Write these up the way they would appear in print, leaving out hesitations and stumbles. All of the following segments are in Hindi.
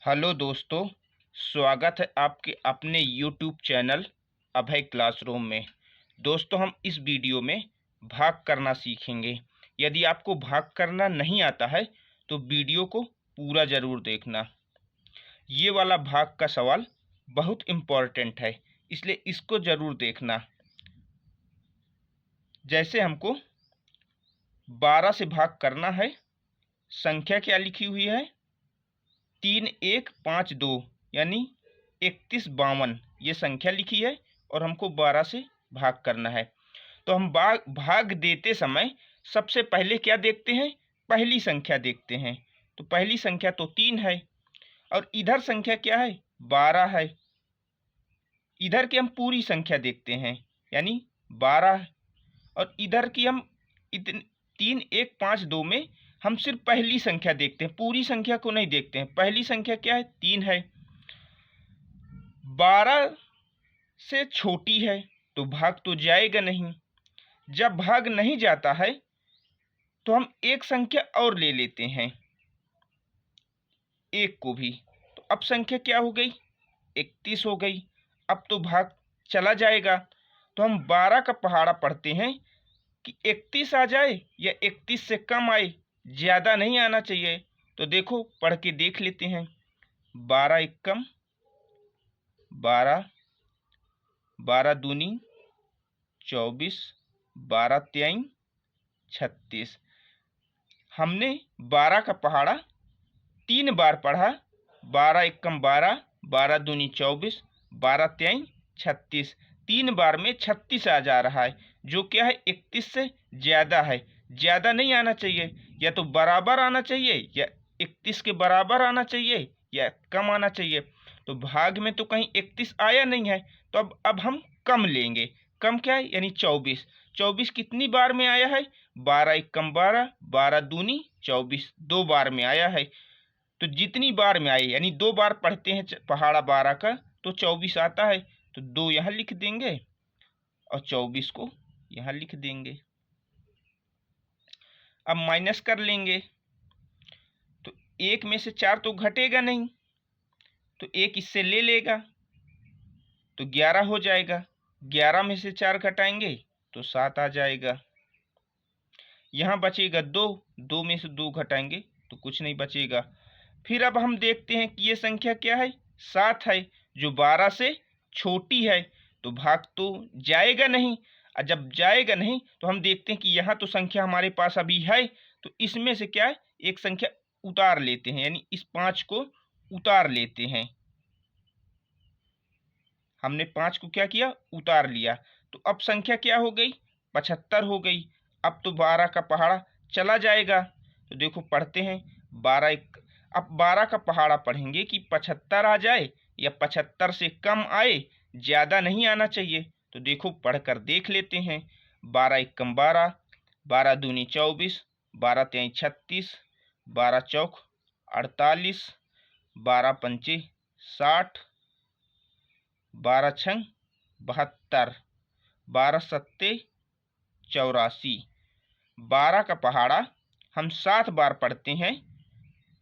हेलो दोस्तों, स्वागत है आपके अपने यूट्यूब चैनल अभय क्लासरूम में। दोस्तों, हम इस वीडियो में भाग करना सीखेंगे। यदि आपको भाग करना नहीं आता है तो वीडियो को पूरा ज़रूर देखना। ये वाला भाग का सवाल बहुत इम्पोर्टेंट है, इसलिए इसको ज़रूर देखना। जैसे हमको 12 से भाग करना है, संख्या क्या लिखी हुई है? 3152 यानी 3152 ये संख्या लिखी है और हमको 12 से भाग करना है। तो हम भाग देते समय सबसे पहले क्या देखते हैं? पहली संख्या देखते हैं। तो पहली संख्या तो 3 है और इधर संख्या क्या है? 12 है। इधर की हम पूरी संख्या देखते हैं यानी 12, और इधर की हम 3152 में हम सिर्फ पहली संख्या देखते हैं, पूरी संख्या को नहीं देखते हैं। पहली संख्या क्या है? 3 है। 12 से छोटी है तो भाग तो जाएगा नहीं। जब भाग नहीं जाता है तो हम एक संख्या और ले लेते हैं, एक को भी। तो अब संख्या क्या हो गई? 31 हो गई। अब तो भाग चला जाएगा। तो हम 12 का पहाड़ा पढ़ते हैं कि 31 आ जाए या 31 से कम आए, ज़्यादा नहीं आना चाहिए। तो देखो, पढ़ के देख लेते हैं। 12 एकम 12, 12 दूनी 24, 12 त्याई 36। हमने 12 का पहाड़ा 3 बार पढ़ा। 12 एकम 12, 12 दूनी 24, 12 त्याई 36। 3 बार में 36 आ जा रहा है, जो क्या है? 31 से ज़्यादा है। ज़्यादा नहीं आना चाहिए, या तो बराबर आना चाहिए या 31 के बराबर आना चाहिए या कम आना चाहिए। तो भाग में तो कहीं 31 आया नहीं है, तो अब हम कम लेंगे। कम क्या है? यानी 24। 24 कितनी बार में आया है? 12 एकम 12, 12 दूनी 24, 2 बार में आया है। तो जितनी बार में आए यानी 2 बार पढ़ते हैं पहाड़ा 12 का, तो 24 आता है। तो 2 यहाँ लिख देंगे और 24 को यहाँ लिख देंगे। अब माइनस कर लेंगे तो 1 में से 4 तो घटेगा नहीं, तो 1 इससे ले लेगा तो 11 हो जाएगा। 11 में से 4 घटाएंगे तो 7 आ जाएगा। यहाँ बचेगा 2, 2 में से 2 घटाएंगे तो कुछ नहीं बचेगा। फिर अब हम देखते हैं कि ये संख्या क्या है? 7 है, जो 12 से छोटी है। तो भाग तो जाएगा नहीं, और जब जाएगा नहीं तो हम देखते हैं कि यहाँ तो संख्या हमारे पास अभी है, तो इसमें से क्या है? एक संख्या उतार लेते हैं, यानी इस 5 को उतार लेते हैं। हमने 5 को क्या किया? उतार लिया। तो अब संख्या क्या हो गई? 75 हो गई। अब तो 12 का पहाड़ा चला जाएगा। तो देखो, पढ़ते हैं 12 अब 12 का पहाड़ा पढ़ेंगे कि 75 आ जाए या 75 से कम आए, ज़्यादा नहीं आना चाहिए। तो देखो, पढ़कर देख लेते हैं। 12 एकम 12, 12 दूनी 24, 12 त्याई 36, 12 चौक 48, 12 पंचे 60, 12 छंग 72, 12 सत्ते 84। 12 का पहाड़ा हम 7 बार पढ़ते हैं।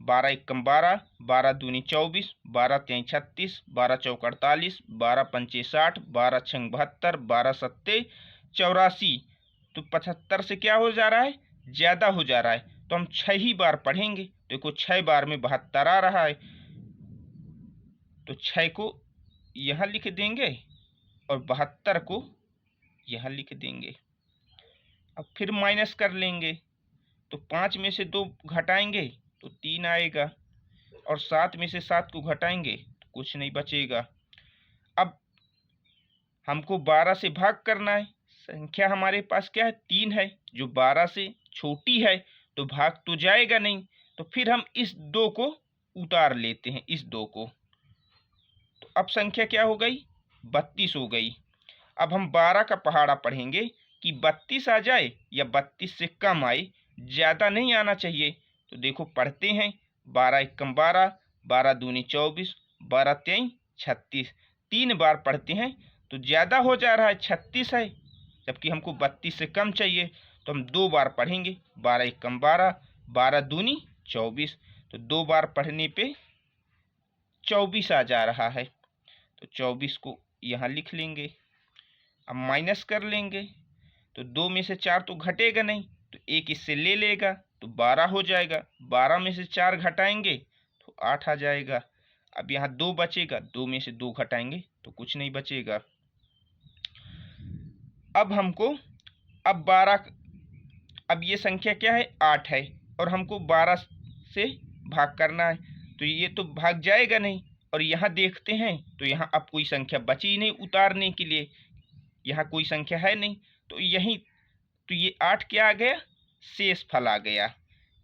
12 एकम 12, 12 दूनी 24, 12 त्याई 36, 12 चौक 48, 12 पंचे 60, 12 छंग 72, 12 सत्ते 84। तो 75 से क्या हो जा रहा है? ज़्यादा हो जा रहा है। तो हम 6 ही बार पढ़ेंगे। देखो, 6 बार में 72 आ रहा है, तो 6 को यहाँ लिख देंगे और 72 को यहाँ लिख देंगे। अब फिर माइनस कर लेंगे तो 5 में से 2 घटाएंगे तो 3 आएगा, और 7 में से 7 को घटाएंगे तो कुछ नहीं बचेगा। अब हमको 12 से भाग करना है। संख्या हमारे पास क्या है? 3 है, जो 12 से छोटी है, तो भाग तो जाएगा नहीं। तो फिर हम इस 2 को उतार लेते हैं, इस 2 को। तो अब संख्या क्या हो गई? 32 हो गई। अब हम 12 का पहाड़ा पढ़ेंगे कि 32 आ जाए या 32 से कम आए, ज़्यादा नहीं आना चाहिए। तो देखो, पढ़ते हैं 12 एकम 12, 12 दूनी 24, 12 त्याई 36। 3 बार पढ़ते हैं तो ज़्यादा हो जा रहा है, 36 है, जबकि हमको 32 से कम चाहिए। तो हम 2 बार पढ़ेंगे। 12 एकम 12, 12 दूनी 24। तो 2 बार पढ़ने पे 24 आ जा रहा है, तो 24 को यहाँ लिख लेंगे। अब माइनस कर लेंगे, तो 2 में से 4 तो घटेगा नहीं, तो 1 इससे ले लेगा, तो 12 हो जाएगा। 12 में से 4 घटाएंगे तो 8 आ जाएगा। अब यहाँ 2 बचेगा, 2 में से 2 घटाएंगे तो कुछ नहीं बचेगा। अब हमको अब ये संख्या क्या है, 8 है, और हमको 12 से भाग करना है, तो ये तो भाग जाएगा नहीं। और यहाँ देखते हैं तो यहाँ अब कोई संख्या बची ही नहीं उतारने के लिए, यहाँ कोई संख्या है नहीं, तो यहीं तो ये 8 क्या आ गया, शेष फल आ गया।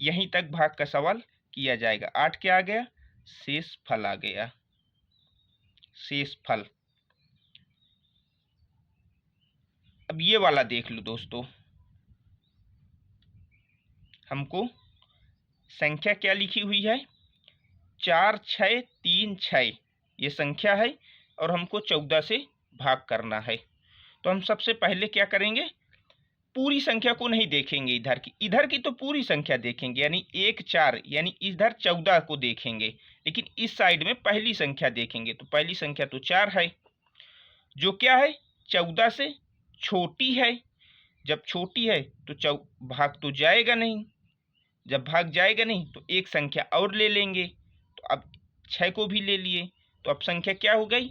यहीं तक भाग का सवाल किया जाएगा। 8 क्या आ गया, शेष फल आ गया, शेष फल। अब ये वाला देख लो दोस्तों, हमको संख्या क्या लिखी हुई है, 4 6 3 6 ये संख्या है, और हमको 14 से भाग करना है। तो हम सबसे पहले क्या करेंगे, पूरी संख्या को नहीं देखेंगे, इधर की तो पूरी संख्या देखेंगे, यानी 1 4, यानी इधर 14 को देखेंगे, लेकिन इस साइड में पहली संख्या देखेंगे। तो पहली संख्या तो 4 है, जो क्या है, 14 से छोटी है। जब छोटी है तो भाग तो जाएगा नहीं, जब भाग जाएगा नहीं तो एक संख्या और ले लेंगे। तो अब 6 को भी ले लिए, तो अब संख्या क्या हो गई,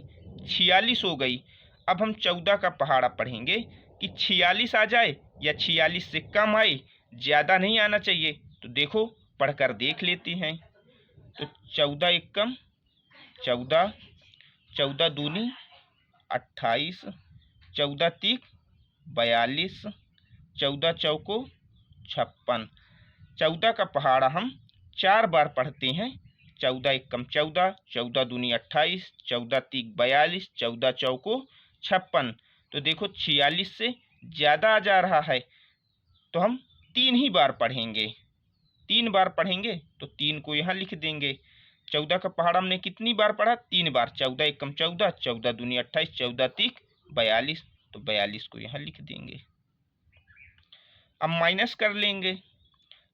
46 हो गई। अब हम 14 का पहाड़ा पढ़ेंगे कि 46 आ जाए या 46 से कम आए, ज़्यादा नहीं आना चाहिए। तो देखो पढ़कर देख लेते हैं। तो 14 एकम 14, 14 दूनी 28, 14 तीक 42, 14 चौको 56। 14 का पहाड़ा हम 4 बार पढ़ते हैं। 14 एकम 14, 14 दूनी 28, 14 तीक 42, 14 चौको 56। तो देखो 46 से ज़्यादा आ जा रहा है, तो हम 3 ही बार पढ़ेंगे। 3 बार पढ़ेंगे तो 3 को यहाँ लिख देंगे। 14 का पहाड़ा हमने कितनी बार पढ़ा, 3 बार। 14 एकम 14, 14 दूनी 28, 14 तीक 42, तो 42 को यहाँ लिख देंगे। अब माइनस कर लेंगे,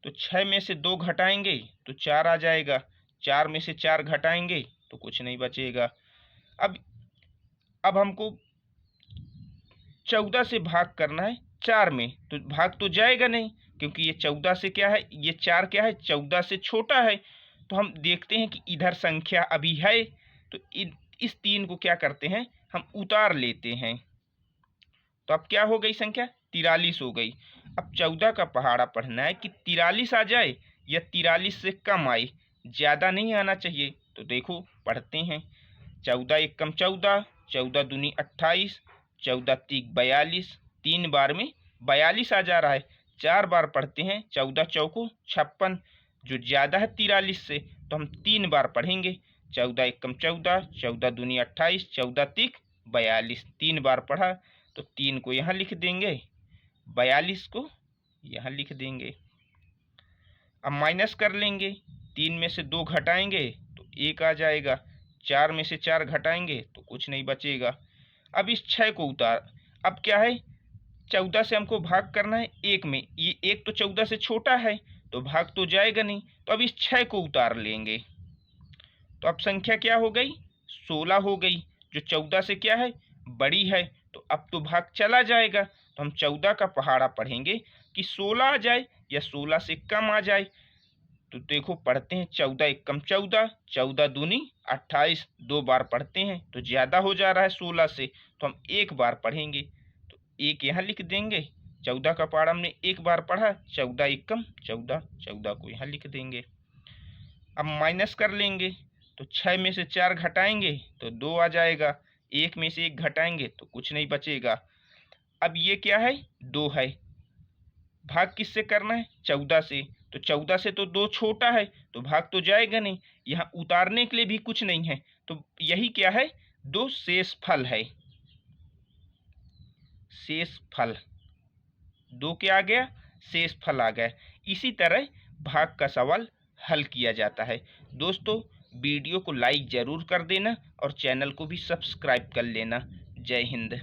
तो 6 में से 2 घटाएंगे तो 4 आ जाएगा। 4 में से 4 घटाएंगे तो कुछ नहीं बचेगा। अब हमको 14 से भाग करना है 4 में, तो भाग तो जाएगा नहीं, क्योंकि ये 14 से क्या है, ये 4 क्या है, 14 से छोटा है। तो हम देखते हैं कि इधर संख्या अभी है, तो इस 3 को क्या करते हैं, हम उतार लेते हैं। तो अब क्या हो गई, संख्या 43 हो गई। अब 14 का पहाड़ा पढ़ना है कि 43 आ जाए या 43 से कम आए, ज़्यादा नहीं आना चाहिए। तो देखो पढ़ते हैं। 14 एकम 14, 14 दूनी 28, 14 तीक 42, 3 बार में 42 आ जा रहा है। 4 बार पढ़ते हैं। 14 चौको 56, जो ज़्यादा है 43 से, तो हम 3 बार पढ़ेंगे। 14 एकम 14, 14 दूनी 28, 14 तीक 42, 3 बार पढ़ा, तो 3 को यहाँ लिख देंगे, 42 को यहाँ लिख देंगे। अब माइनस कर लेंगे, 3 में से 2 घटाएंगे तो 1 आ जाएगा। 4 में से 4 घटाएंगे तो कुछ नहीं बचेगा। अब इस 6 को उतार, अब क्या है, 14 से हमको भाग करना है 1 में, ये 1 तो 14 से छोटा है, तो भाग तो जाएगा नहीं। तो अब इस 6 को उतार लेंगे, तो अब संख्या क्या हो गई, 16 हो गई, जो 14 से क्या है, बड़ी है। तो अब तो भाग चला जाएगा। तो हम 14 का पहाड़ा पढ़ेंगे कि 16 आ जाए या 16 से कम आ जाए। तो देखो पढ़ते हैं। 14 एकम 14, 14 दूनी 28, 2 बार पढ़ते हैं, तो ज़्यादा हो जा रहा है 16 से, तो हम 1 बार पढ़ेंगे। तो 1 यहाँ लिख देंगे। 14 का पहाड़ा हमने 1 बार पढ़ा। 14 एकम 14, 14 को यहाँ लिख देंगे। अब माइनस कर लेंगे, तो 6 में से 4 घटाएंगे तो 2 आ जाएगा। 1 में से 1 घटाएंगे तो कुछ नहीं बचेगा। अब ये क्या है, 2 है। भाग किससे करना है, 14 से। तो 14 से तो 2 छोटा है, तो भाग तो जाएगा नहीं। यहाँ उतारने के लिए भी कुछ नहीं है, तो यही क्या है, 2 शेष फल है। शेष फल 2 क्या आ गया, शेष फल आ गया। इसी तरह भाग का सवाल हल किया जाता है। दोस्तों वीडियो को लाइक ज़रूर कर देना और चैनल को भी सब्सक्राइब कर लेना। जय हिंद।